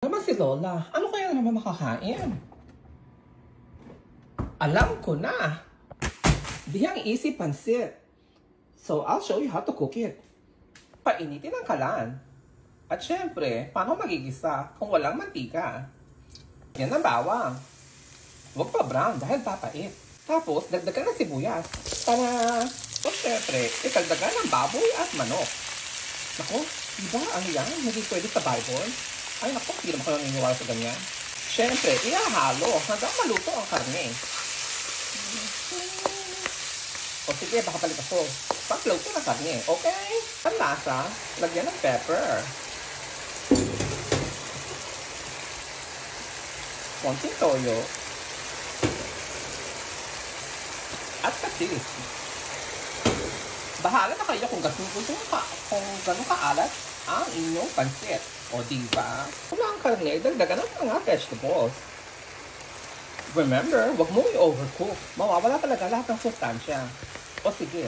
Naman si Lola, ano kaya naman makakain? Alam ko na! Bihang easy pansit. So, I'll show you how to cook it. Painitin ang kalan. At syempre, paano magigisa kung walang mantika? Yan ang bawang. Huwag pa brown dahil papait. Tapos, dagdagan ng sibuyas. Tada! O syempre, itagdagan ng baboy at manok. Nako, diba ang yan? Hindi pwede sa Bible? Ay nako, hindi naman ko naniniwala sa ganyan. Siyempre, ihahalo hanggang maluto ang karne. O sige, baka balik ako. Pagluto ng karne, okay? Ang lasa, lagyan ng pepper. Konting toyo. At patis. Bahala na kayo kung gano'ng kaalat ang inyong pansit. O diba? Kung ang karne, dagdagan ng mga vegetables. Remember, wag mo i-overcook. Mawawala talaga lahat ng sustansya. O sige,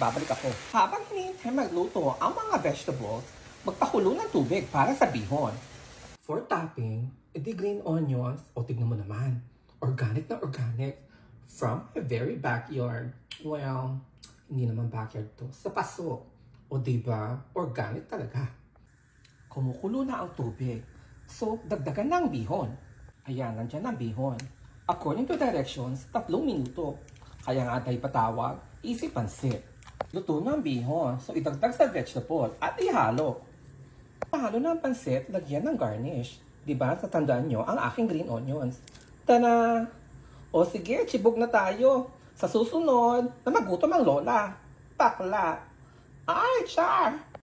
babalik ako. Habang hinihintay magluto ang mga vegetables, magpakulo ng tubig para sa bihon. For topping, edi green onions, o tignan mo naman, organic na organic, from my very backyard. Well, hindi naman backyard to. Sa paso. O diba, organic talaga. Kumukulo na ang tubig. So, dagdagan ng bihon. Ayan, nandyan ang bihon. According to directions, 3 minuto. Kaya nga tayo patawag, easy pansit. Luto na ang bihon. So, idagdag sa vegetable at ihalo. Pahalo na ang pansit, lagyan ng garnish. Diba, tatandaan nyo ang aking green onions. Tada! O sige, chibog na tayo. Sa susunod, na magutom ang lola. Bakla. Ay, char!